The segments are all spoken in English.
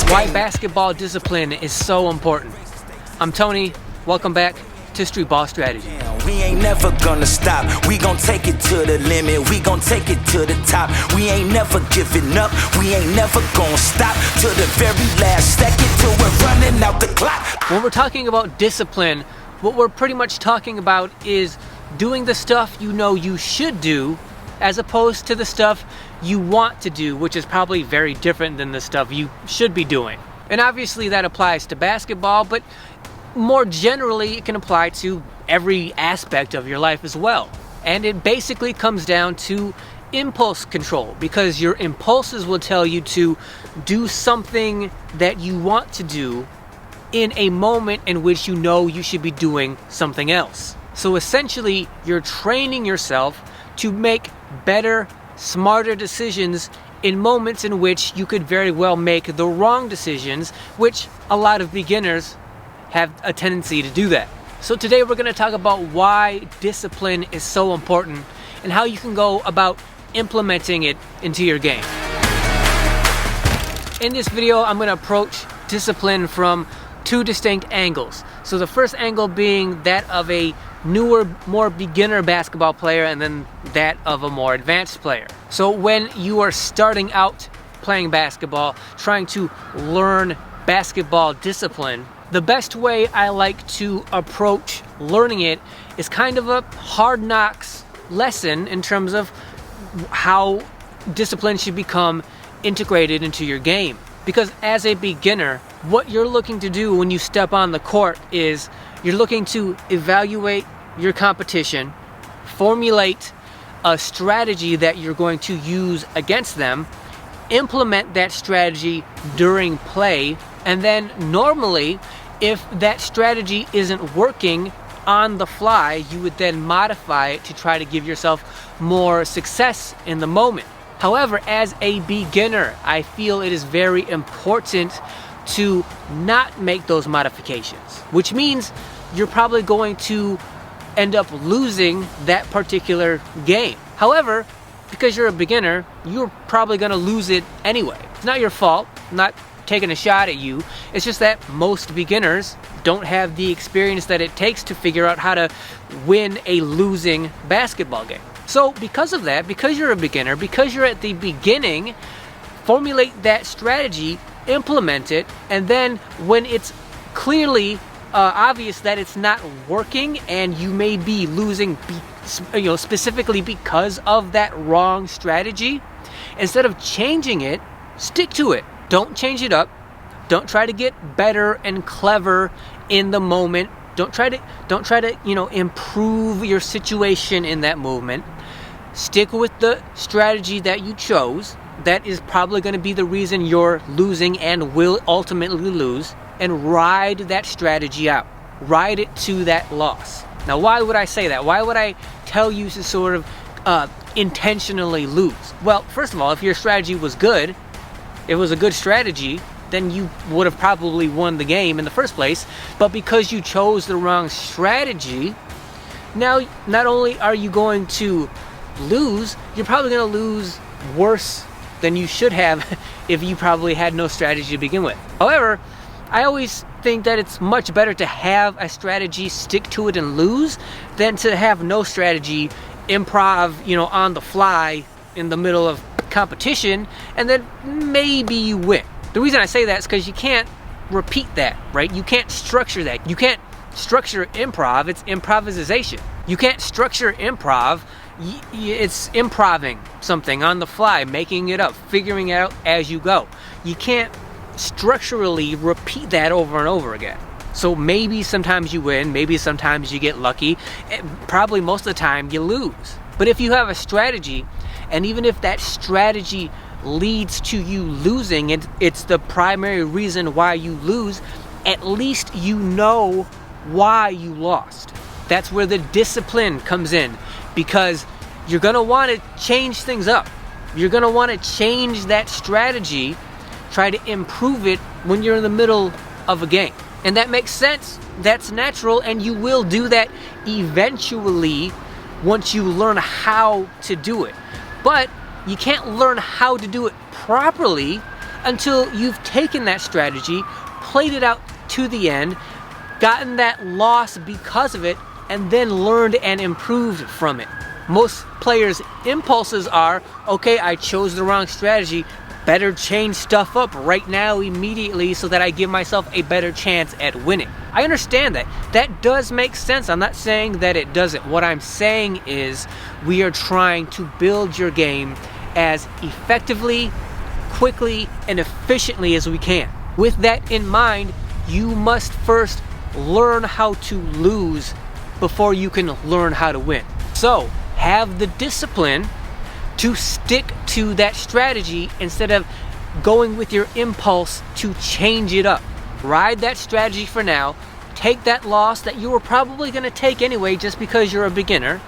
Why basketball discipline is so important. I'm Tony, welcome back to Streetball Strategies. We ain't never gonna stop. We gon' take it to the limit. We gon' take it to the top. We ain't never giving up. We ain't never gonna stop till the very last second, till we're running out the clock. When we're talking about discipline, what we're pretty much talking about is doing the stuff you know you should do as opposed to the stuff you want to do, which is probably very different than the stuff you should be doing. And obviously that applies to basketball, but more generally it can apply to every aspect of your life as well. And it basically comes down to impulse control, because your impulses will tell you to do something that you want to do in a moment in which you know you should be doing something else. So essentially, you're training yourself to make better, smarter decisions in moments in which you could very well make the wrong decisions, which a lot of beginners have a tendency to do that. So today we're going to talk about why discipline is so important and how you can go about implementing it into your game. In this video, I'm going to approach discipline from two distinct angles. So the first angle being that of a newer, more beginner basketball player, and then that of a more advanced player. So when you are starting out playing basketball, trying to learn basketball discipline, the best way I like to approach learning it is kind of a hard knocks lesson in terms of how discipline should become integrated into your game. Because as a beginner, what you're looking to do when you step on the court is you're looking to evaluate your competition, formulate a strategy that you're going to use against them, implement that strategy during play, and then normally, if that strategy isn't working on the fly, you would then modify it to try to give yourself more success in the moment. However, as a beginner, I feel it is very important to not make those modifications, which means you're probably going to end up losing that particular game. However, because you're a beginner, you're probably going to lose it anyway. It's not your fault. I'm not taking a shot at you. It's just that most beginners don't have the experience that it takes to figure out how to win a losing basketball game. So because of that, because you're a beginner, because you're at the beginning, formulate that strategy, implement it, and then when it's clearly obvious that it's not working and you may be losing specifically because of that wrong strategy, instead of changing it, stick to it. Don't change it up. Don't try to get better and clever in the moment. Don't try to improve your situation in that moment. Stick with the strategy that you chose. That is probably going to be the reason you're losing and will ultimately lose, and ride that strategy out. Ride it to that loss. Now, why would I say that? Why would I tell you to sort of intentionally lose? Well, first of all, if your strategy was good, it was a good strategy, then you would have probably won the game in the first place. But because you chose the wrong strategy, now not only are you going to lose, you're probably going to lose worse than you should have if you probably had no strategy to begin with. However, I always think that it's much better to have a strategy, stick to it, and lose than to have no strategy, improv, on the fly in the middle of competition, and then maybe you win. The reason I say that is because you can't repeat that, right? You can't structure that. You can't structure improv. It's improvisation. You can't structure improv. It's improving something on the fly, making it up, figuring it out as you go. You can't structurally repeat that over and over again. So maybe sometimes you win, maybe sometimes you get lucky, probably most of the time you lose. But if you have a strategy, and even if that strategy leads to you losing, and it's the primary reason why you lose, at least you know why you lost. That's where the discipline comes in, because you're going to want to change things up. You're going to want to change that strategy, try to improve it when you're in the middle of a game. And that makes sense. That's natural, and you will do that eventually once you learn how to do it. But you can't learn how to do it properly until you've taken that strategy, played it out to the end, gotten that loss because of it, and then learned and improved from it. Most players' impulses are, okay, I chose the wrong strategy, better change stuff up right now immediately so that I give myself a better chance at winning. I understand that. That does make sense. I'm not saying that it doesn't. What I'm saying is we are trying to build your game as effectively, quickly, and efficiently as we can. With that in mind, you must first learn how to lose before you can learn how to win. So, have the discipline to stick to that strategy instead of going with your impulse to change it up. Ride that strategy for now, take that loss that you were probably going to take anyway just because you're a beginner,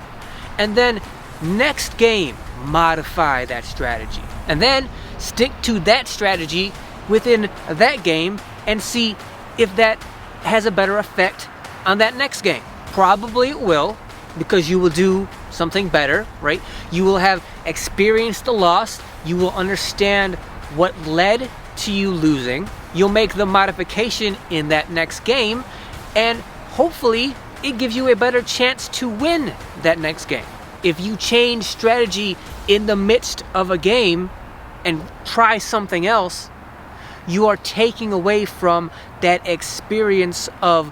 and then next game, modify that strategy. And then stick to that strategy within that game and see if that has a better effect on that next game. Probably it will, because you will do something better, right? You will have experienced the loss. You will understand what led to you losing. You'll make the modification in that next game, and hopefully it gives you a better chance to win that next game. If you change strategy in the midst of a game and try something else, you are taking away from that experience of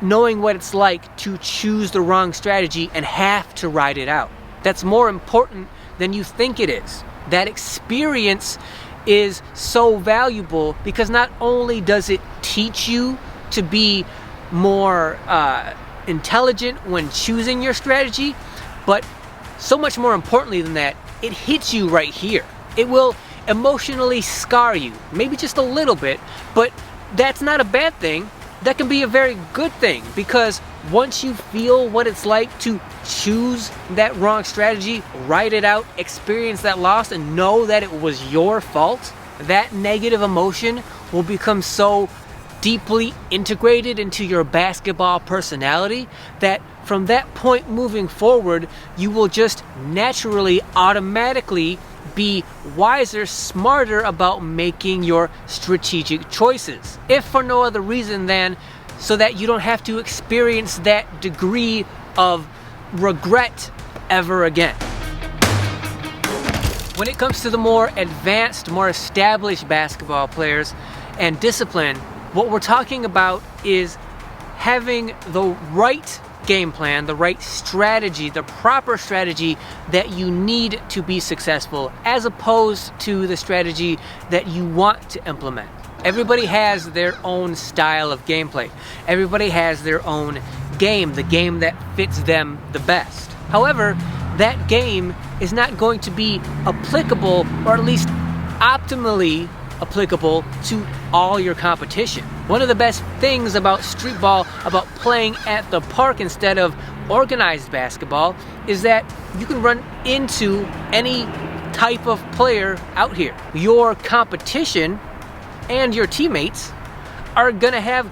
knowing what it's like to choose the wrong strategy and have to ride it out. That's more important than you think it is. That experience is so valuable because not only does it teach you to be more intelligent when choosing your strategy, but so much more importantly than that, it hits you right here. It will emotionally scar you, maybe just a little bit, but that's not a bad thing. That can be a very good thing, because once you feel what it's like to choose that wrong strategy, write it out, experience that loss, and know that it was your fault, that negative emotion will become so deeply integrated into your basketball personality that from that point moving forward, you will just naturally, automatically be wiser, smarter about making your strategic choices. If for no other reason than so that you don't have to experience that degree of regret ever again. When it comes to the more advanced, more established basketball players and discipline, what we're talking about is having the right game plan, the right strategy, the proper strategy that you need to be successful, as opposed to the strategy that you want to implement. Everybody has their own style of gameplay. Everybody has their own game, the game that fits them the best. However, that game is not going to be applicable, or at least optimally applicable, to all your competition. One of the best things about streetball, about playing at the park instead of organized basketball, is that you can run into any type of player out here. Your competition and your teammates are going to have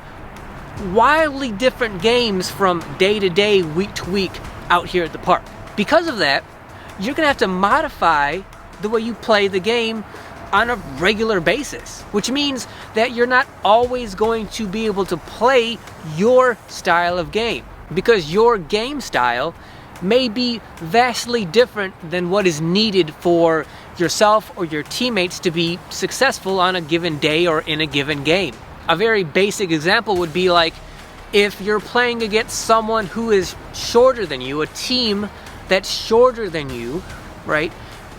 wildly different games from day to day, week to week out here at the park. Because of that, you're going to have to modify the way you play the game on a regular basis, which means that you're not always going to be able to play your style of game, because your game style may be vastly different than what is needed for yourself or your teammates to be successful on a given day or in a given game. A very basic example would be like if you're playing against someone who is shorter than you, a team that's shorter than you, right?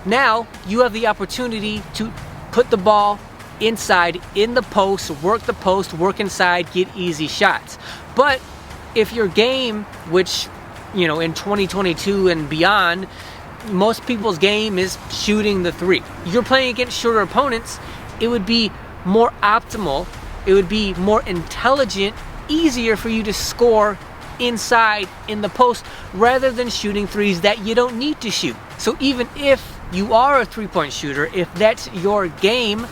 Now you have the opportunity to put the ball inside in the post, work inside, get easy shots. But if your game, which, you know, in 2022 and beyond, most people's game is shooting the three. You're playing against shorter opponents, it would be more optimal, it would be more intelligent, easier for you to score inside in the post rather than shooting threes that you don't need to shoot. So even if you are a three-point shooter, if that's your game,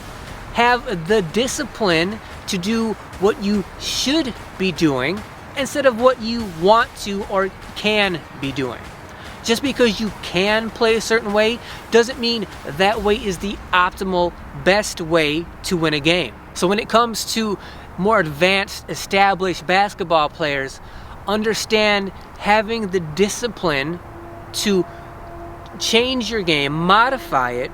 have the discipline to do what you should be doing instead of what you want to or can be doing. Just because you can play a certain way doesn't mean that way is the optimal, best way to win a game. So when it comes to more advanced, established basketball players, understand having the discipline to change your game, modify it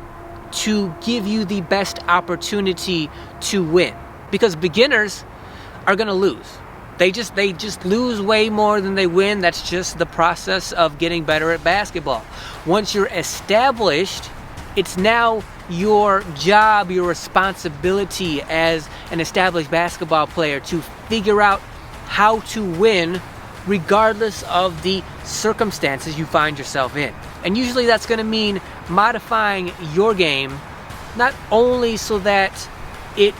to give you the best opportunity to win. Because beginners are going to lose. They just lose way more than they win. That's just the process of getting better at basketball. Once you're established, it's now your job, your responsibility as an established basketball player to figure out how to win regardless of the circumstances you find yourself in. And usually that's going to mean modifying your game, not only so that it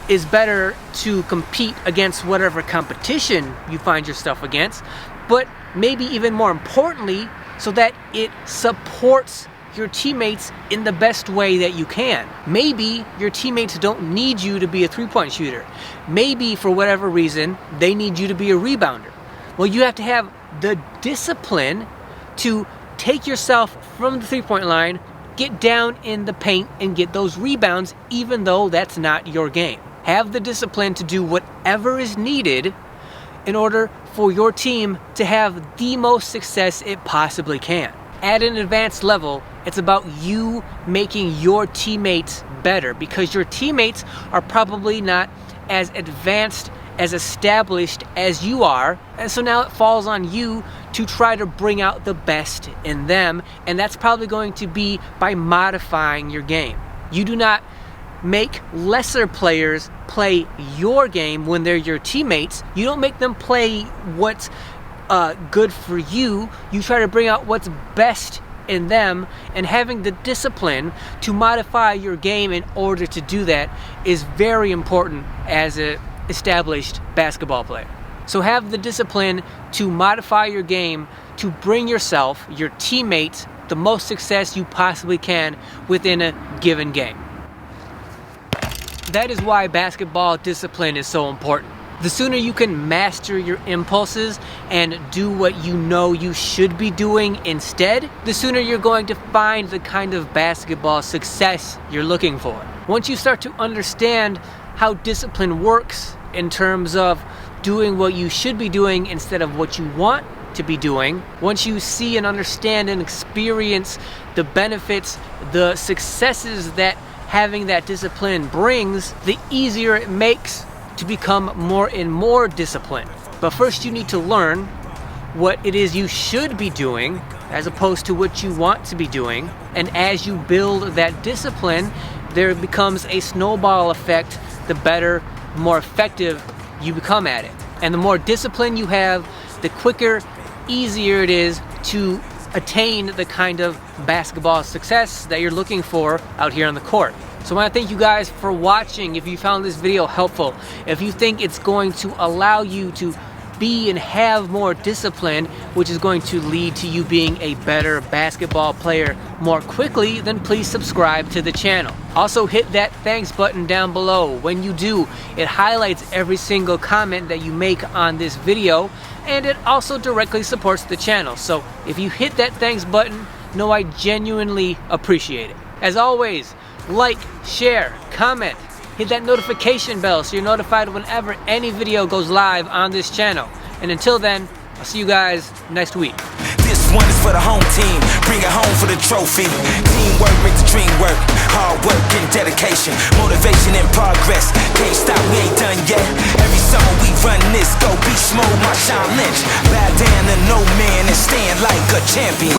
is better to compete against whatever competition you find yourself against, but maybe even more importantly, so that it supports your teammates in the best way that you can. Maybe your teammates don't need you to be a three-point shooter. Maybe for whatever reason, they need you to be a rebounder. Well, you have to have the discipline to take yourself from the three-point line, get down in the paint, and get those rebounds, even though that's not your game. Have the discipline to do whatever is needed in order for your team to have the most success it possibly can. At an advanced level, it's about you making your teammates better, because your teammates are probably not as advanced, as established as you are, and so now it falls on you to try to bring out the best in them, and that's probably going to be by modifying your game. You do not make lesser players play your game when they're your teammates. You don't make them play what's good for you. You try to bring out what's best in them, and having the discipline to modify your game in order to do that is very important as an established basketball player. So have the discipline to modify your game to bring yourself, your teammates, the most success you possibly can within a given game. That is why basketball discipline is so important. The sooner you can master your impulses and do what you know you should be doing instead, the sooner you're going to find the kind of basketball success you're looking for. Once you start to understand how discipline works in terms of doing what you should be doing instead of what you want to be doing, once you see and understand and experience the benefits, the successes that having that discipline brings, the easier it makes to become more and more disciplined. But first you need to learn what it is you should be doing as opposed to what you want to be doing. And as you build that discipline, there becomes a snowball effect. The better, more effective you become at it. And the more discipline you have, the quicker, easier it is to attain the kind of basketball success that you're looking for out here on the court. So I want to thank you guys for watching. If you found this video helpful, if you think it's going to allow you to be and have more discipline, which is going to lead to you being a better basketball player more quickly, then please subscribe to the channel. Also hit that thanks button down below. When you do, it highlights every single comment that you make on this video, and it also directly supports the channel. So if you hit that thanks button, know I genuinely appreciate it. As always, like, share, comment, hit that notification bell so you're notified whenever any video goes live on this channel. And until then, I'll see you guys next week. This one is for the home team, bring it home for the trophy. Teamwork makes the dream work, hard work and dedication, motivation and progress. Can't stop, we ain't done yet. Every summer we run this, go Beast Mode, Marshawn Lynch. Bow down to no man and stand like a champion.